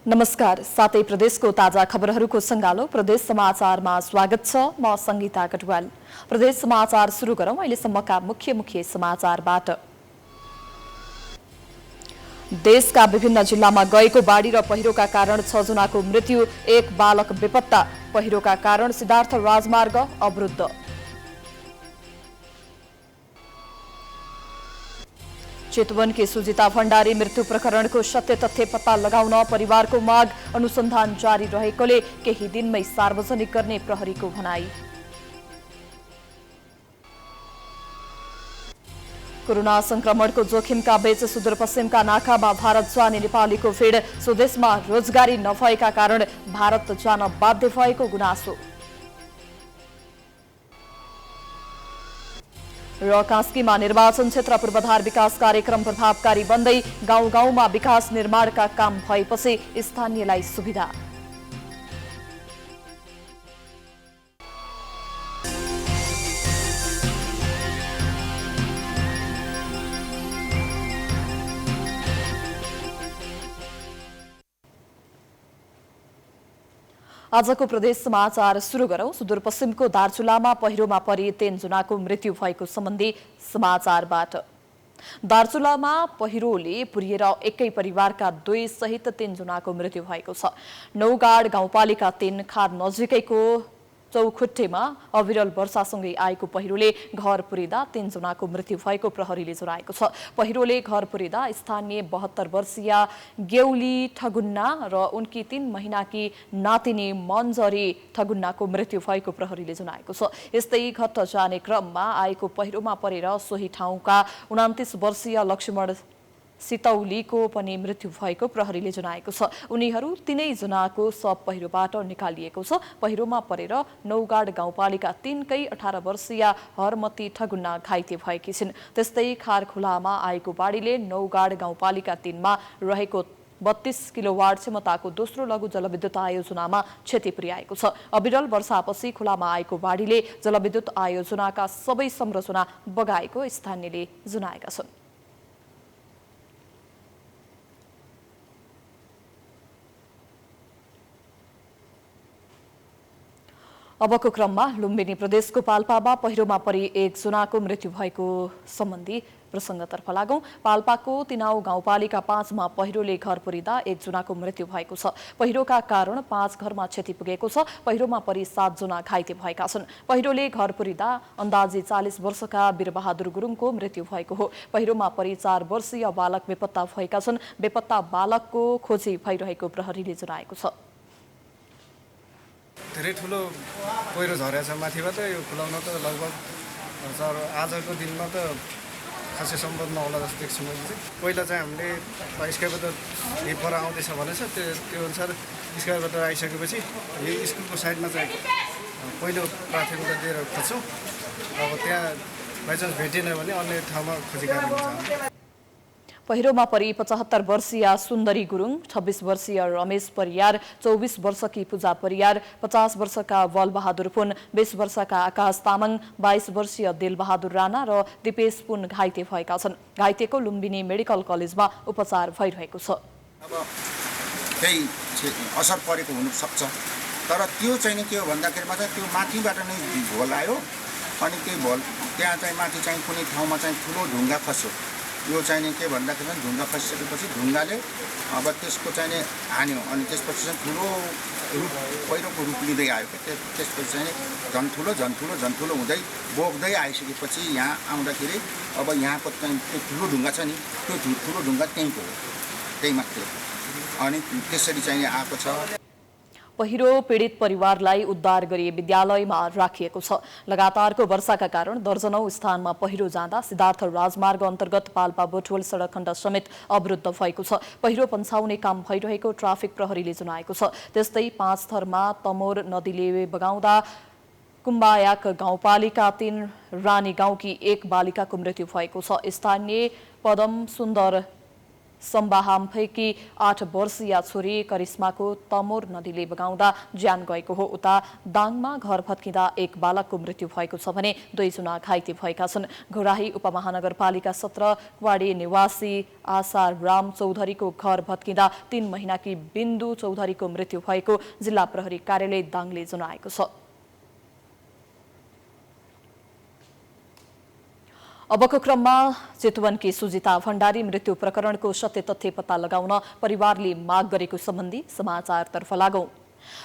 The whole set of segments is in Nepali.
नमस्कार, सातै प्रदेशको ताजा खबरहरूको संगालो प्रदेश समाचारमा स्वागत छ। म संगीता कटवाल। प्रदेश समाचार सुरु गरौं अहिलेसम्मका मुख्य समाचारबाट। देशका विभिन्न जिल्लामा गएको बाढी र पहिरोका कारण 6 जनाको मृत्यु, 1 बालक बेपत्ता। पहिरोका कारण सिद्धार्थ राजमार्ग अवरुद्ध। चितवनकी सुजिता भण्डारी मृत्यु प्रकरणको सत्य तथ्य पत्ता लगाउन परिवारको माग, अनुसन्धान जारी रहेकोले केही दिनमै सार्वजनिक गर्ने प्रहरीको भनाई। कोरोना संक्रमणको जोखिमका बीच सुदूरपश्चिमका नाकामा भारत जाने नेपालीको भिड, स्वदेशमा रोजगारी नभएका कारण भारत जान बाध्य भएको गुनासो। र कास्कीमा निर्वाचन क्षेत्र पूर्वाधार विकास कार्यक्रम प्रभावकारी बन्दै गाउँ गाउँमा विकास निर्माणका काम भएपछि स्थानीयलाई सुविधा। आजको प्रदेश समाचार सुरु गरौं। सुदूरपश्चिमको दार्चुलामा पहिरोमा परि 3 जनाको मृत्यु भएको सम्बन्धी समाचारबाट। दार्चुलामा पहिरोले पुरिएर एकै परिवारका 2 सहित 3 जनाको मृत्यु भएको छ। नौगाड गाउँपालिका 3 खार नजिकैको चौखुट्टेमा अविरल वर्षासँगै आएको पहिरोले घर पुरिँदा 3 जनाको मृत्यु भएको प्रहरीले जनाएको छ। पहिरोले घर पुरिँदा स्थानीय 72 वर्षीय गेउली ठगुन्ना र उनकी 3 महिनाकी नातिनी मन्जरी ठगुन्नाको मृत्यु भएको प्रहरीले जनाएको छ। यस्तै घट्ट जाने क्रममा आएको पहिरोमा परेर सोही ठाउँका 29 वर्षीय लक्ष्मण सितौलीको पनि मृत्यु भएको प्रहरीले जनाएको छ। उनीहरू 3 जनाको शव पहिरोबाट निकालिएको छ। पहिरोमा परेर नौगाड गाउँपालिका 3 कै 18 वर्षीय हरमती ठगुन्ना घाइते भएकी छिन्। त्यस्तै खारखोलामा आएको बाढीले नौगाड गाउँपालिका 3 मा रहेको 32 किलोवाट क्षमताको दोस्रो लघु जलविद्युत आयोजनामा क्षति पुर्याएको छ। अविरल वर्षापछि खोलामा आएको बाढीले जलविद्युत आयोजनाका सबै संरचना बगाएको स्थानीयले जनाएका छन्। अबको क्रममा लुम्बिनी प्रदेशको पाल्पामा पहिरोमा परि 1 जनाको मृत्यु भएको सम्बन्धी प्रसङ्गतर्फ लागौं। पाल्पाको तिनाउ गाउँपालिका 5 मा पहिरोले घर पुरिँदा 1 जनाको मृत्यु भएको छ। पहिरोका कारण 5 घरमा क्षति पुगेको छ। पहिरोमा परि 7 जना घाइते भएका छन्। पहिरोले घर पुरिँदा अन्दाजी 40 वर्षका वीरबहादुर गुरुङको मृत्यु भएको हो। पहिरोमा परि 4 वर्षीय बालक बेपत्ता भएका छन्। बेपत्ता बालकको खोजी भइरहेको प्रहरीले जनाएको छ। धेरै ठुलो पहिरो झरेछ माथिबाट। यो खुलाउन त लगभग आजको दिनमा त खासै सम्भव नहोला जस्तो देख्छु मैले चाहिँ। पहिला चाहिँ हामीले स्काइबाट पर आउँदैछ भनेछ, त्यो अनुसार स्काइबाट आइसकेपछि यो स्कुलको साइडमा चाहिँ पहिलो प्राथमिकता दिएर खोज्छौँ। अब त्यहाँ बाइचान्स भेटिएन भने अन्य ठाउँमा खोजी कार्य हुन्छ। पहिरोमा परि 75 वर्षीय सुन्दरी गुरुङ, 26 वर्षीय रमेश परियार, 24 वर्षकी पूजा परियार, 50 वर्षका बलबहादुर पुन, 20 वर्षका आकाश तामाङ, 22 वर्षीय दिलबहादुर राणा र दिपेश पुन घाइते भएका छन्। घाइतेको लुम्बिनी मेडिकल कलेजमा उपचार भइरहेको छ। अब केही असर परेको हुन सक्छ, तर त्यो चाहिँ के हो भन्दाखेरिमा चाहिँ त्यो माथिबाट नै भोल आयो अनि त्यही भोल त्यहाँ चाहिँ माथि चाहिँ कुनै ठाउँमा चाहिँ ठुलो ढुङ्गा खस्यो। यो चाहिँ के भन्दाखेरि ढुङ्गा खसिसकेपछि ढुङ्गाले अब त्यसको चाहिँ हान्यो अनि त्यसपछि चाहिँ ठुलो रूप पहिरोको रूप लिँदै आयो। त्यसपछि चाहिँ झन् ठुलो हुँदै बोक्दै आइसकेपछि यहाँ आउँदाखेरि अब यहाँको चाहिँ त्यो ठुलो ढुङ्गा छ नि, त्यो ठुलो ढुङ्गा त्यहीँको हो, त्यही मात्र अनि त्यसरी चाहिँ आएको छ। पहिरो पीडित परिवारलाई उद्धार गरी विद्यालयमा राखिएको छ। लगातारको वर्षाका कारण दर्जनौं स्थानमा पहिरो जाँदा सिद्धार्थ राजमार्ग अन्तर्गत पाल्पा बोटवल सडक खण्ड समेत अवरुद्ध भएको छ। पहिरो पन्छाउने काम भइरहेको ट्राफिक प्रहरीले जनाएको छ। त्यस्तै 5 थरमा तमोर नदीले बगाउँदा कुम्बायाक गाउँपालिका 3 रानी गाउँकी 1 बालिकाको मृत्यु भएको छ। स्थानीय पदम सुन्दर सम्बाहामफैकी 8 वर्षीय छोरी करिश्माको तमोर नदीले बगाउँदा ज्यान गएको हो। उता दाङमा घर भत्किँदा एक बालकको मृत्यु भएको छ भने 2 जना घाइते भएका छन्। घोराही उपमहानगरपालिका 17 वाडी निवासी आशा राम चौधरीको घर भत्किँदा 3 महिनाकी बिन्दु चौधरीको मृत्यु भएको जिल्ला प्रहरी कार्यालय दाङले जनाएको छ। अबको क्रममा चितवनकी सुजिता भण्डारी मृत्यु प्रकरणको सत्य तथ्य पत्ता लगाउन परिवारले माग गरेको सम्बन्धी समाचारतर्फ लागौं।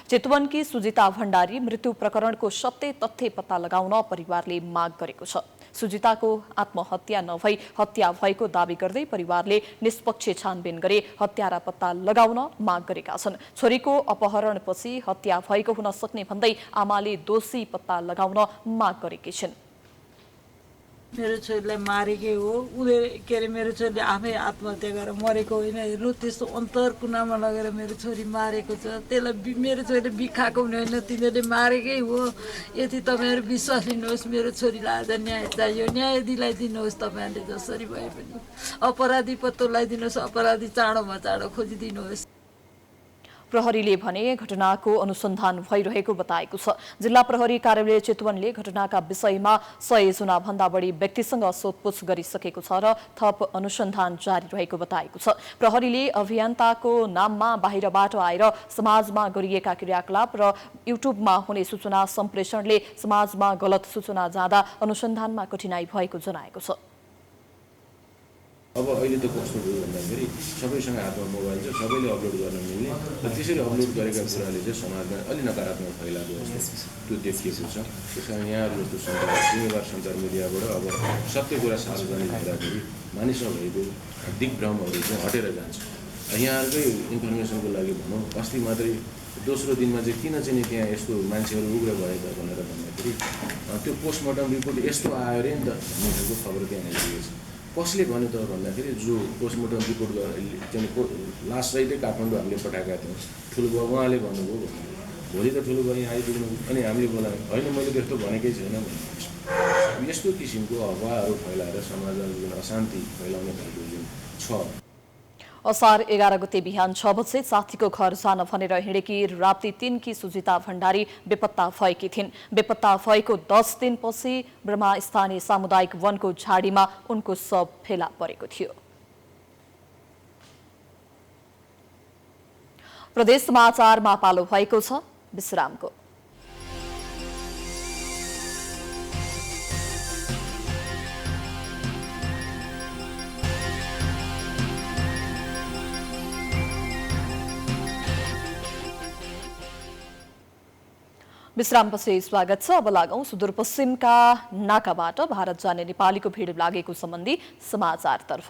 चितवनकी सुजिता भण्डारी मृत्यु प्रकरणको सत्य तथ्य पत्ता लगाउन परिवारले माग गरेको छ। सुजिताको आत्महत्या नभई हत्या भएको दावी गर्दै परिवारले निष्पक्ष छानबिन गरी हत्यारा पत्ता लगाउन माग गरेका छन्। छोरीको अपहरणपछि हत्या भएको हुन सक्ने भन्दै आमाले दोषी पत्ता लगाउन माग गरेकी छिन्। मेरो छोरीलाई मारेकै हो, उसले मेरो छोरीले आफै आत्महत्या गरेर मरेको होइन। हेर्नु त्यस्तो अन्तर कुनामा लगेर मेरो छोरी मारेको छ। त्यसलाई मेरो छोरीले बिखाएको पनि होइन, तिनीहरूले मारेकै हो। यति तपाईँहरू विश्वास लिनुहोस्, मेरो छोरीलाई आज न्याय चाहियो। न्याय दिलाइदिनुहोस् तपाईँहरूले जसरी भए पनि। अपराधी पत्तो लगाइदिनुहोस्, अपराधी चाँडोमा चाँडो खोजिदिनुहोस्। प्रहरीले भने घटनाको अनुसन्धान भइरहेको बताएको छ। जिल्ला प्रहरी कार्यालय चितवनले घटनाका विषयमा 100 जना भन्दा बढी व्यक्तिसँग सोधपुछ गरिसकेको छ र थप अनुसन्धान जारी रहेको बताएको छ। प्रहरीले अभियन्ताको नाममा बाहिरबाट आएर समाजमा गरिएका क्रियाकलाप र युट्युबमा हुने सूचना सम्प्रेषणले समाजमा गलत सूचना जाँदा अनुसन्धानमा कठिनाई भएको जनाएको छ। अब अहिले त कस्तो भयो भन्दाखेरि सबैसँग हातमा मोबाइल छ, सबैले अपलोड गर्न मिल्ने र त्यसरी अपलोड गरेका कुराले चाहिँ समाजमा अलि नकारात्मक फैलाएको त्यो देखिएको छ। त्यस कारण यहाँहरू जस्तो जिम्मेवार सञ्चार मिडियाबाट अब सत्य कुरा सार्वजनिक हुँदाखेरि मानिसमा भएको दिग्भ्रमहरू चाहिँ हटेर जान्छ। यहाँहरूकै इन्फर्मेसनको लागि भनौँ, अस्ति मात्रै दोस्रो दिनमा चाहिँ किन चाहिँ त्यहाँ यस्तो मान्छेहरू उग्र भएका भनेर भन्दाखेरि त्यो पोस्टमार्टम रिपोर्ट यस्तो आयो अरे नि त भन्ने खालको खबर त्यहाँ आइसकेको छ। कसले भन्यो त भन्दाखेरि जो पोस्टमार्टम रिपोर्ट चाहिँ लास सहितै काठमाडौँ हामीले पठाएका थियौँ, ठुलो बाउ उहाँले भन्नुभयो भन्नु। भोलि त ठुलो बहिनी आइपुग्नु अनि हामीले बोलायौँ, होइन मैले त्यस्तो भनेकै छैन भन्नुहुन्छ। यस्तो किसिमको अफवाहहरू फैलाएर समाजमा जुन अशान्ति फैलाउने खालको जुन छ। असार 11 गते बिहान 6 बजे साथीको घर जान भनेर हिँडेकी राप्ती 3 की सुजिता भण्डारी बेपत्ता भएकी थिइन्। बेपत्ता भएको 10 दिनपछि ब्रह्मा स्थानीय सामुदायिक वनको झाडीमा उनको शव फेला परेको थियो। प्रदेश समाचारमा पालो भएको छ विश्रामको। विश्रामपछि स्वागत छ। अब लागौं सुदूरपश्चिमका नाकाबाट भारत जाने नेपालीको भिड लागेको सम्बन्धी समाचारतर्फ।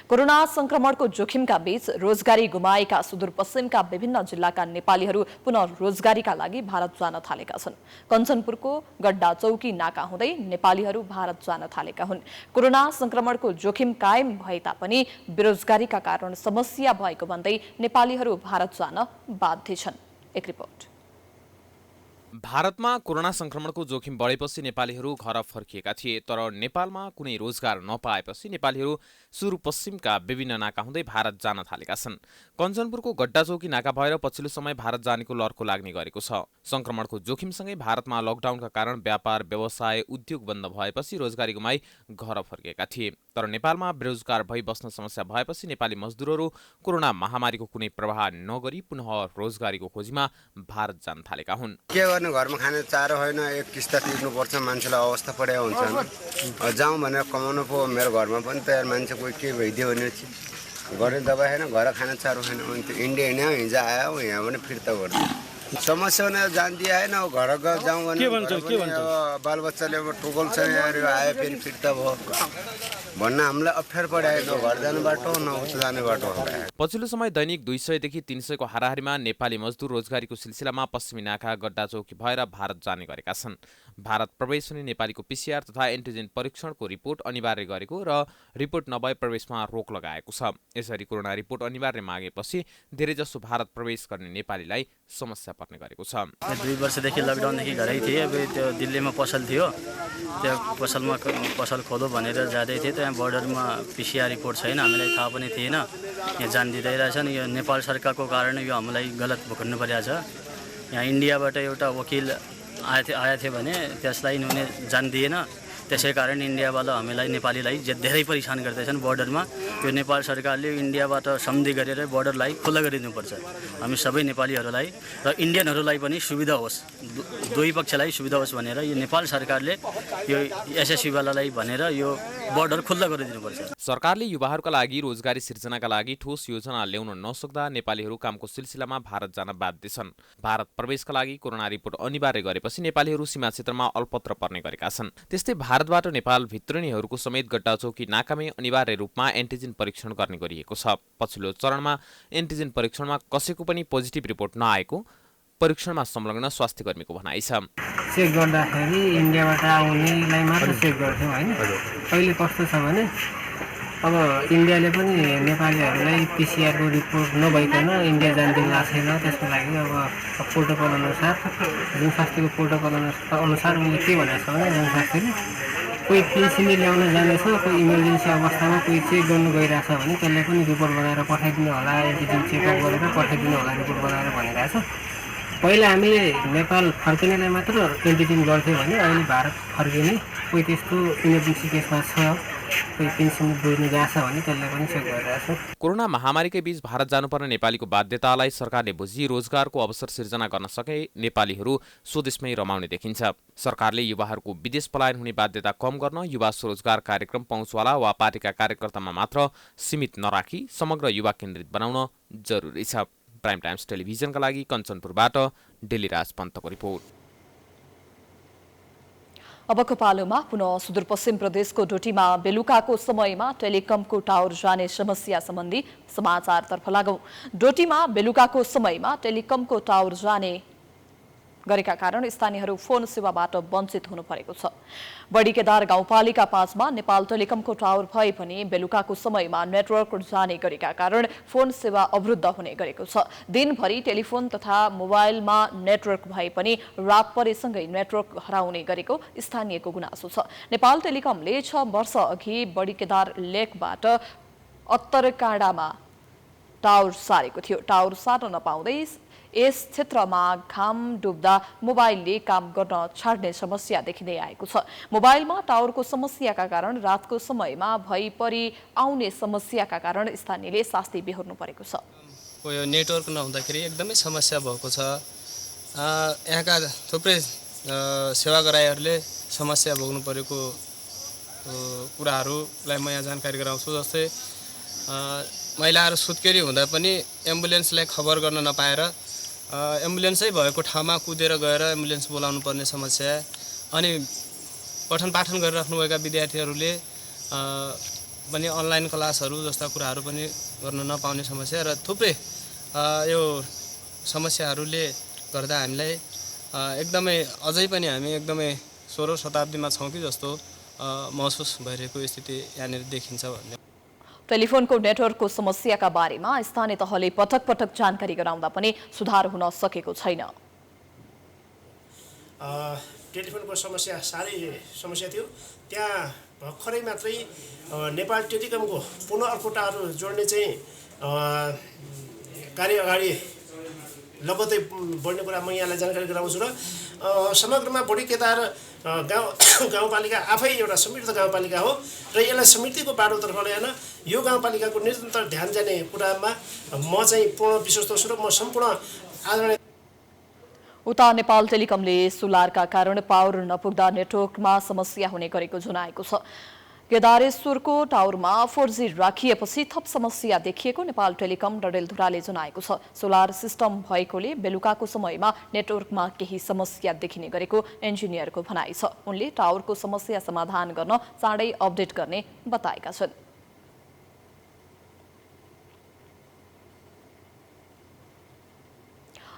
कोरोना संक्रमणको जोखिमका बीच रोजगारी गुमाएका सुदूरपश्चिमका विभिन्न जिल्लाका नेपालीहरू पुनः रोजगारीका लागि भारत जान थालेका छन्। कञ्चनपुरको गड्डा चौकी नाका हुँदै नेपालीहरू भारत जान थालेका हुन्। कोरोना संक्रमणको जोखिम कायम भए तापनि बेरोजगारीका कारण समस्या भएको भन्दै नेपालीहरू भारत जान बाध्य छन्। एक रिपोर्ट। भारतमा कोरोना संक्रमणको जोखिम बढेपछि नेपालीहरू घर फर्किएका थिए, तर नेपालमा कुनै रोजगार नपाएपछि नेपालीहरू सुदूरपश्चिमका विभिन्न नाका हुँदै भारत जान थालेका छन्। कञ्चनपुरको गड्डा चौकी नाका भएर पछिल्लो समय भारत जानेको लर्को लाग्ने गरेको छ। संक्रमणको जोखिमसँगै भारतमा लकडाउनका कारण व्यापार व्यवसाय उद्योग बन्द भएपछि रोजगारी गुमाई घर फर्किएका थिए, तर नेपालमा बेरोजगार भई बस्न समस्या भएपछि नेपाली मजदुरहरू कोरोना महामारीको कुनै प्रभाव नगरी पुनः रोजगारीको खोजीमा भारत जान थालेका हुन्। घरमा खाने चारो होइन, एक किस्ता तिर्नुपर्छ, मान्छेलाई अवस्था पढाएको हुन्छ। जाउँ भनेर कमाउनु पो मेरो घरमा पनि त मान्छे कोही के भइदियो भने गर्ने दबाई होइन, घर खाने चारो छैन भने त इन्डिया हिँड्यो, हिजो आयो, यहाँ पनि फिर्ता गर्छ। समस्या भने जान्दिया होइन, घर जाउँ भने बालबच्चाले अब टोकल छ आयो फेरि फिर्ता भयो भन्न हामीलाई अप्ठ्यारो पढाएको। घर जाने बाटो न उता जाने बाटो। पछिल्लो समय दैनिक 200 देखि 300 को हाराहारीमा नेपाली मजदुर रोजगारीको सिलसिलामा पश्चिमी नाका गड्डा चौकी भएर भारत जाने गरेका छन्। भारत प्रवेश हुने नेपालीको PCR तथा एन्टिजेन परीक्षणको रिपोर्ट अनिवार्य गरेको र रिपोर्ट नभए प्रवेशमा रोक लगाएको छ। यसरी कोरोना रिपोर्ट अनिवार्य मागेपछि धेरैजसो भारत प्रवेश गर्ने नेपालीलाई समस्या पर्ने गरेको छ। 2 वर्षदेखि लकडाउनदेखि घरै थिएँ। अब त्यो दिल्लीमा पसल थियो, त्यो पसल खोलो भनेर जाँदै थिएँ। त्यहाँ बोर्डरमा PCR रिपोर्ट छैन, हामीलाई थाहा पनि थिएन। यहाँ जान दिँदैरहेछन्। यो नेपाल सरकारको कारण यो हामीलाई गलत भोग्नु परिरहेछ। यहाँ इन्डियाबाट एउटा वकिल आए थियो भने त्यसलाई उनीहरूले जान दिएन। त्यसै कारण इन्डियावाला हामीलाई नेपालीलाई धेरै परेशान गर्दैछन् बोर्डरमा। यो नेपाल सरकारले इन्डियाबाट सन्धि गरेर बोर्डरलाई खुल्ला गरिदिनुपर्छ हामी सबै नेपालीहरूलाई र इन्डियनहरूलाई पनि सुविधा होस्, दुई पक्षलाई सुविधा होस् भनेर यो नेपाल सरकारले यो एसएससीवालालाई भनेर यो बोर्डर खुल्ला गरिदिनुपर्छ। सरकारले युवाहरूका लागि रोजगारी सिर्जनाका लागि ठोस योजना ल्याउन नसक्दा नेपालीहरू कामको सिलसिलामा भारत जान बाध्य छन्। भारत प्रवेशका लागि कोरोना रिपोर्ट अनिवार्य गरेपछि नेपालीहरू सीमा क्षेत्रमा अल्पत्र पर्ने गरेका छन्। त्यस्तै भारतबाट नेपाल भित्रिनेहरूको समेत गड्डाचौकी नाकामै अनिवार्य रूपमा एन्टिजेन परीक्षण गर्ने गरिएको छ। पछिल्लो चरणमा एन्टिजेन परीक्षणमा कसैको पनि पोजिटिभ रिपोर्ट नआएको परीक्षणमा संलग्न स्वास्थ्य कर्मीको भनाइ छ। चेक गर्दाखेरि इन्डियाबाट आउनेलाई मात्र चेक गर्थ्यौँ होइन। अहिले कस्तो छ भने अब इन्डियाले पनि नेपालीहरूलाई PCR को रिपोर्ट नभइकन इन्डिया जान दिन लागेको छैन। त्यसको लागि अब प्रोटोकल अनुसार जुन स्वास्थ्यको प्रोटोकल अनुसार उनले के भनेको छ भने जुन स्वास्थ्यले कोही पेसेन्ट ल्याउन जाँदैछ, कोही इमर्जेन्सी अवस्थामा कोही चेक गर्नु गइरहेछ भने त्यसलाई पनि रिपोर्ट बनाएर पठाइदिनु होला, एन्टिजेन चेकअप गरेर पठाइदिनु होला रिपोर्ट बनाएर भनिरहेछ। पहिला हामीले नेपाल फर्किनेलाई मात्र एन्टिजेन गर्थ्यौँ भने अहिले भारत फर्किने कोही त्यस्तो इमर्जेन्सी केसमा छ, कोही पेन्सन बुझ्नु गएको छ भने त्यसलाई पनि चेक गरिरहेछ। कोरोना महामारीकै बीच भारत जानुपर्ने नेपालीको बाध्यतालाई सरकारले बुझी रोजगारको अवसर सिर्जना गर्न सके नेपालीहरू स्वदेशमै रमाउने देखिन्छ। सरकारले युवाहरूको विदेश पलायन हुने बाध्यता कम गर्न युवा स्वरोजगार कार्यक्रम पहुँचवाला वा पार्टीका कार्यकर्तामा मात्र सीमित नराखी समग्र युवा केन्द्रित बनाउन जरुरी छ। प्राइम टाइम्स टेलिभिजनका लागि कञ्चनपुरबाट डेलीराज पन्तको रिपोर्ट। अबको पालोमा पुनः सुदूरपश्चिम प्रदेशको डोटीमा बेलुकाको समयमा टेलिकमको टावर जाने समस्या सम्बन्धी समाचारतर्फ लागौं। डोटीमा बेलुकाको समयमा टेलिकमको टावर जाने गरेका कारण स्थानीयहरू फोन सेवाबाट वञ्चित हुनु परेको छ। बडीकेदार गाउँपालिका 5 मा नेपाल टेलिकमको टावर भए पनि बेलुकाको समयमा नेटवर्क जाने गरेका कारण फोन सेवा अवरुद्ध हुने गरेको छ। दिनभरि टेलिफोन तथा मोबाइलमा नेटवर्क भए पनि रात परेसँगै नेटवर्क हराउने गरेको स्थानीयको गुनासो छ। नेपाल टेलिकमले 6 वर्ष अघि बडीकेदार लेकबाट अत्तरकाँडामा टावर सारेको थियो। टावर सार्न नपाउँदै यस क्षेत्रमा घाम डुब्दा मोबाइलले काम गर्न छाड्ने समस्या देखिँदै आएको छ। मोबाइलमा टावरको समस्याका कारण रातको समयमा भइपरि आउने समस्याका कारण स्थानीयले शास्ति बेहोर्नु परेको छ। यो नेटवर्क नहुँदाखेरि एकदमै समस्या भएको छ। यहाँका थुप्रै सेवाग्राहीहरूले समस्या भोग्नु परेको कुराहरूलाई म यहाँ जानकारी गराउँछु। जस्तै महिलाहरू सुत्केरी हुँदा पनि एम्बुलेन्सलाई खबर गर्न नपाएर एम्बुलेन्सै भएको ठाउँमा कुदेर गएर एम्बुलेन्स बोलाउनु पर्ने समस्या, अनि पठन पाठन गरिराख्नुभएका विद्यार्थीहरूले पनि अनलाइन क्लासहरू जस्ता कुराहरू पनि गर्न नपाउने समस्या र थुप्रै यो समस्याहरूले गर्दा हामीलाई एकदमै अझै पनि हामी एकदमै 16औं शताब्दीमा छौँ कि जस्तो महसुस भइरहेको स्थिति यहाँनिर देखिन्छ भन्ने। टेलिफोनको नेटवर्कको समस्याका बारेमा स्थानीय तहले पटक पटक जानकारी गराउँदा पनि सुधार हुन सकेको छैन। टेलिफोनको समस्या साह्रै समस्या थियो। त्यहाँ भर्खरै मात्रै नेपाल टेलिकमको पुनः अर्को टावर जोड्ने चाहिँ कार्य अगाडि लगत्तै बढ्ने कुरा म यहाँलाई जानकारी गराउँछु र समग्रमा बडीकेदार गाउँपालिका आफै एउटा समृद्ध गाउँपालिका हो र यसलाई समृद्धिको बाटोतर्फ ल्याएन यो गाउँपालिकाको निरन्तर ध्यान जाने कुरामा म चाहिँ पूर्ण विश्वस्त छु र म सम्पूर्ण आदरणीय। उता नेपाल टेलिकमले सोलरका कारण पावर नपुग्दा नेटवर्कमा समस्या हुने गरेको जनाएको छ। केदारेश्वरको टावरमा 4G राखिएपछि थप समस्या देखिएको नेपाल टेलिकम डडेलधुराले जनाएको छ। सोलर सिस्टम भएकोले बेलुकाको समयमा नेटवर्कमा केही समस्या देखिने गरेको इन्जिनियरको भनाइ छ। उनले टावरको समस्या समाधान गर्न चाँडै अपडेट गर्ने बताएका छन्।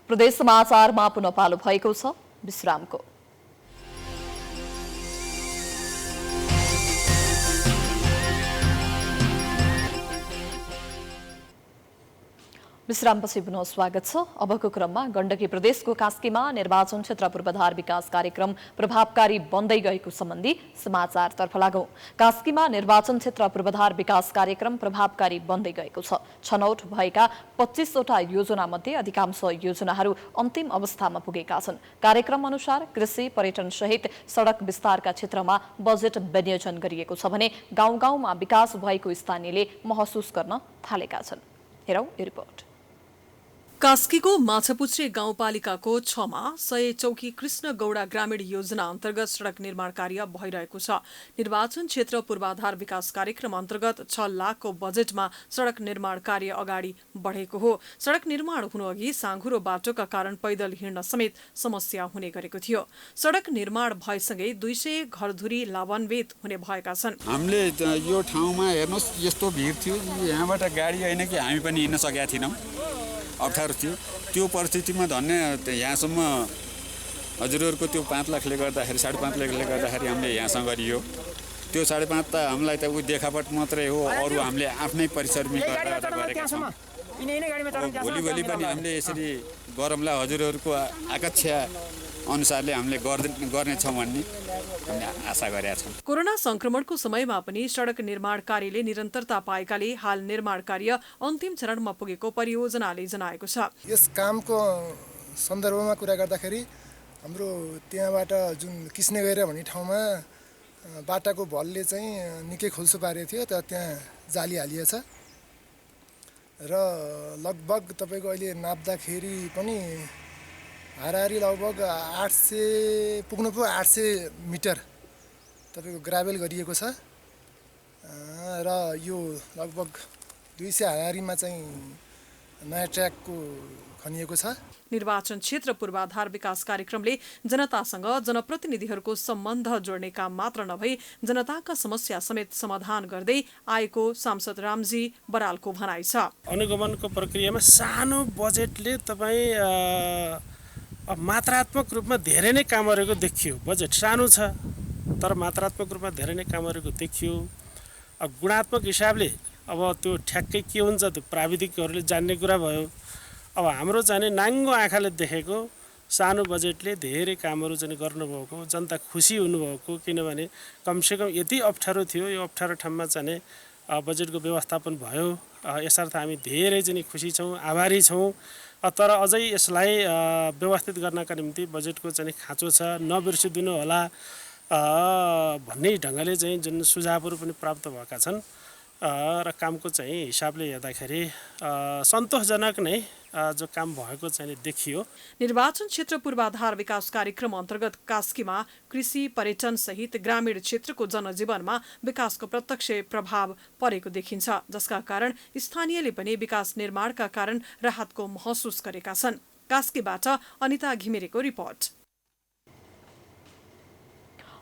प्रदेश समाचारमा पुनः पालो भएको छ विश्रामको। विश्रामपछि पुनः स्वागत छ। अबको क्रममा गण्डकी प्रदेशको कास्कीमा निर्वाचन क्षेत्र पूर्वाधार विकास कार्यक्रम प्रभावकारी बन्दै गएको सम्बन्धी समाचारतर्फ लागौं। कास्कीमा निर्वाचन क्षेत्र पूर्वाधार विकास कार्यक्रम प्रभावकारी बन्दै गएको छ। छनौट भएका 25 वटा योजना मध्ये अधिकांश योजनाहरू अन्तिम अवस्थामा पुगेका छन्। कार्यक्रम अनुसार कृषि, पर्यटन सहित सड़क विस्तारका क्षेत्रमा बजेट विनियोजन गरिएको छ भने गाउँ गाउँमा विकास भएको स्थानीयले महसुस गर्न थालेका छन्। हेरौं यो रिपोर्ट। कास्कीको माछापुच्छ्रे गाउँपालिकाको 6 मा 100 चौकी कृष्ण गौडा ग्रामीण योजना अन्तर्गत सड़क निर्माण कार्य भइरहेको छ। निर्वाचन क्षेत्र पूर्वाधार विकास कार्यक्रम अन्तर्गत 6 लाखको बजेटमा सड़क निर्माण कार्य अगाडि बढेको हो। सड़क निर्माण हुनुअघि साँघुरो बाटोका कारण पैदल हिँड्न समेत समस्या हुने गरेको थियो। सड़क निर्माण भएसँगै 200 घरधुरी लाभान्वित हुने भएका छन्। हामीले यो ठाउँमा हेर्नुस् यस्तो भिड थियो, यहाँबाट गाडी हैन कि हामी पनि हिँड्न सकेका थिएनौं, अप्ठ्यारो थियो। त्यो परिस्थितिमा धन्य यहाँसम्म हजुरहरूको त्यो 5 लाखले गर्दाखेरि 5.5 लाखले गर्दाखेरि हामीले यहाँसँग गरियो। त्यो 5.5 त हामीलाई त उ देखापट मात्रै हो, अरु हामीले आफ्नै परिसरमा गरेका छौं। भोलि पनि हामीले यसरी गरमलाई हजुरहरूको आकांक्षा अनुसारले हामीले गर्नेछौँ भन्ने हामीले आशा गरेका छौँ। कोरोना संक्रमणको समयमा पनि सड़क निर्माण कार्यले निरन्तरता पाएकाले हाल निर्माण कार्य अन्तिम चरणमा पुगेको परियोजनाले जनाएको छ। यस कामको सन्दर्भमा कुरा गर्दाखेरि हाम्रो त्यहाँबाट जुन किस्ने गएर भन्ने ठाउँमा बाटाको भलले चाहिँ निकै खोल्सो पारेको थियो, तर त्यहाँ जाली हालिएछ र लगभग तपाईको अहिले नाप्दाखेरि पनि हाराहारी लगभग 800 पुग्नु पो 800 मिटर तपाईको ग्राभेल गरिएको छ र यो लगभग 200 हाराहारीमा चाहिँ नयाँ ट्र्याकको खनिएको छ। निर्वाचन क्षेत्र पूर्वाधार विकास कार्यक्रमले जनतासँग जनप्रतिनिधिहरूको सम्बन्ध जोड्ने काम मात्र नभई जनताका समस्या समेत समाधान गर्दै आएको सांसद रामजी बरालको भनाइ छ। अनुगमनको प्रक्रियामा सानो बजेटले तपाईँ मात्रात्मक रूपमा धेरै नै कामहरूको देखियो। बजेट सानो छ तर मात्रात्मक रूपमा धेरै नै कामहरूको देखियो। गुणात्मक हिसाबले अब त्यो ठ्याक्कै के हुन्छ त्यो प्राविधिकहरूले जान्ने कुरा भयो। अब हाम्रो चाहिँ नाङ्गो आँखाले देखेको सानो बजेटले धेरै कामहरू चाहिँ गर्नुभएको, जनता खुसी हुनुभएको। किनभने कमसेकम यति अप्ठ्यारो थियो, यो अप्ठ्यारो ठाउँमा चाहिँ बजेटको व्यवस्थापन भयो। यसर्थ हामी धेरै चाहिँ खुसी छौँ, आभारी छौँ। तर अझै यसलाई व्यवस्थित गर्नका निम्ति बजेटको चाहिँ खाँचो छ, नबिर्सिदिनु होला भन्ने ढङ्गले चाहिँ जुन सुझावहरू पनि प्राप्त भएका छन् र कामको चाहिँ हिसाबले हेर्दाखेरि सन्तोषजनक नै जो काम भएको चाहिँ देखियो। निर्वाचन क्षेत्र पूर्वाधार विकास कार्यक्रम अन्तर्गत कास्कीमा कृषि, पर्यटन सहित ग्रामीण क्षेत्रको जनजीवनमा विकासको प्रत्यक्ष प्रभाव परेको देखिन्छ, जसका कारण स्थानीयले पनि विकास निर्माणका कारण राहतको महसुस गरेका छन्। कास्कीबाट अनिता घिमिरेको रिपोर्ट।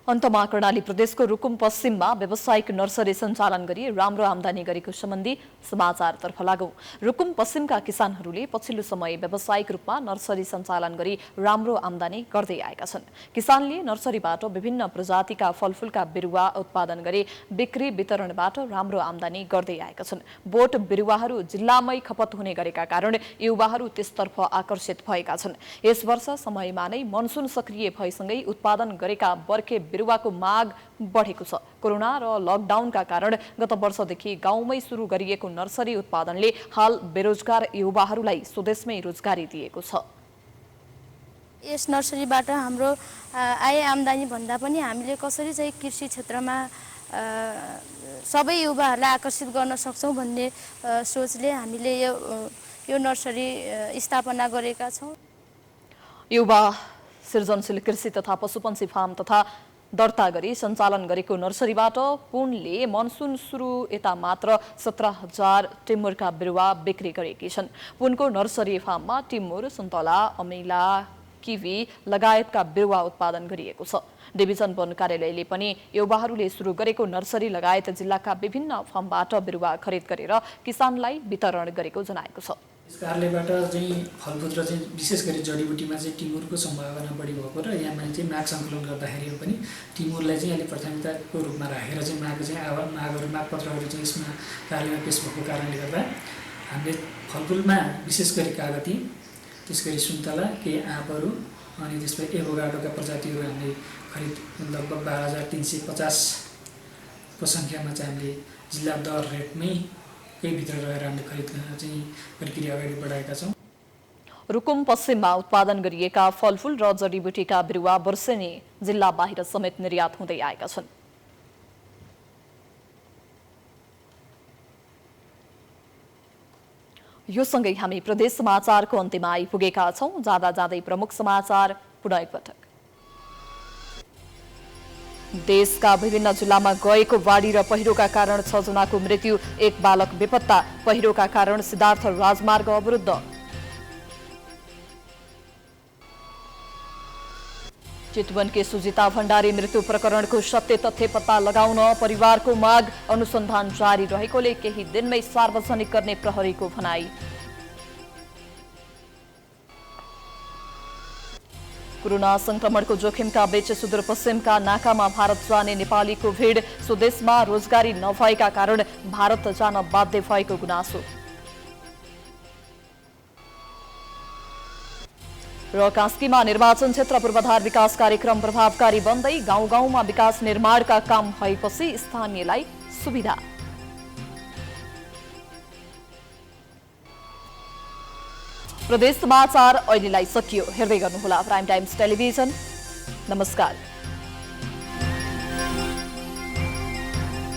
अन्तमा कर्णाली प्रदेशको रुकुम पश्चिममा व्यावसायिक नर्सरी सञ्चालन गरी राम्रो आमदानी गरेको सम्बन्धी समाचारतर्फ लागौं। रुकुम पश्चिमका किसानहरूले पछिल्लो समय व्यावसायिक रूपमा नर्सरी सञ्चालन गरी राम्रो आमदानी गर्दै आएका छन्। किसानले नर्सरीबाट विभिन्न प्रजातिका फलफूलका बिरुवा उत्पादन गरी बिक्री वितरणबाट राम्रो आमदानी गर्दै आएका छन्। बोट बिरुवाहरू जिल्लामै खपत हुने गरेका कारण युवाहरू त्यसतर्फ आकर्षित भएका छन्। यस वर्ष समयमा नै मनसुन सक्रिय भएसँगै उत्पादन गरेका बर्खे बिरुवाको माग बढेको छ। कोरोना र लकडाउनका कारण गत वर्षदेखि गाउँमै सुरु गरिएको नर्सरी उत्पादनले हाल बेरोजगार युवाहरूलाई स्वदेशमै रोजगारी दिएको छ। यस नर्सरीबाट हाम्रो आय आमदानी भन्दा पनि हामीले कसरी चाहिँ कृषि क्षेत्रमा सबै युवाहरूलाई आकर्षित गर्न सक्छौँ भन्ने सोचले हामीले यो नर्सरी स्थापना गरेका छौँ। युवा सृजनशील कृषि तथा पशुपन्छी फार्म तथा दर्ता गरी सञ्चालन गरेको नर्सरीबाट पुनले मनसुन सुरु यता मात्र 17,000 टिमुरका बिरुवा बिक्री गरेकी छन्। पुनको नर्सरी फार्ममा टिमुर, सुन्तला, अमिला, किवी लगायतका बिरुवा उत्पादन गरिएको छ। डिभिजन वन कार्यालयले पनि युवाहरूले सुरु गरेको नर्सरी लगायत जिल्लाका विभिन्न फार्मबाट बिरुवा खरिद गरेर किसानलाई वितरण गरेको जनाएको छ। यस कार्यालयबाट चाहिँ फलफुल र चाहिँ विशेष गरी जडीबुटीमा चाहिँ टिमुरको सम्भावना बढी भएको र यहाँमा चाहिँ माग सङ्कलन गर्दाखेरि पनि टिमुरलाई चाहिँ अहिले प्राथमिकताको रूपमा राखेर चाहिँ मागहरू मागपत्रहरू चाहिँ यसमा कार्यालयमा पेश भएको कारणले गर्दा हामीले फलफुलमा विशेष गरी कागती, त्यस गरी सुन्तला, केही आँपहरू अनि त्यसपछि एभोकाडोका प्रजातिहरू हामीले खरिद लगभग 12,350 को सङ्ख्यामा चाहिँ हामीले जिल्ला दर रेटमै भित्र रहेर हामीले खरिद चाहिँ प्रक्रिया अगाडि बढाएका छौँ। रुकुम पश्चिममा उत्पादन गरिएका फलफुल र जडीबुटीका बिरुवा वर्षेनी जिल्ला बाहिर समेत निर्यात हुँदै आएका छन्। यो सँगै हामी प्रदेश समाचारको अन्त्यमा आइपुगेका छौं। जाँदा जाँदै प्रमुख समाचार पुनः एकपटक। देशका विभिन्न जिल्लामा गएको बाढी र पहिरोका कारण 6 जनाको मृत्यु, 1 बालक बेपत्ता। पहिरोका कारण सिद्धार्थ राजमार्ग अवरुद्ध। चितवनकी सुजिता भण्डारी मृत्यु प्रकरणको सत्य तथ्य पत्ता लगाउन परिवारको माग, अनुसन्धान जारी रहेकोले केही दिनमै सार्वजनिक गर्ने प्रहरीको भनाई। कोरोना संक्रमणको जोखिमका बीच सुदूरपश्चिमका नाकामा भारत जाने नेपालीको भीड़, स्वदेशमा रोजगारी नभएका कारण भारत जान बाध्य भएको गुनासो। र कास्कीमा निर्वाचन क्षेत्र पूर्वाधार विकास कार्यक्रम प्रभावकारी बन्दै गाउँ गाउँमा विकास निर्माणका काम भएपछि स्थानीयलाई सुविधा। प्रदेश समाचार अहिलेलाई सकियो। हेर्दै गर्नुहोला प्राइम टाइम्स टेलिभिजन। नमस्कार।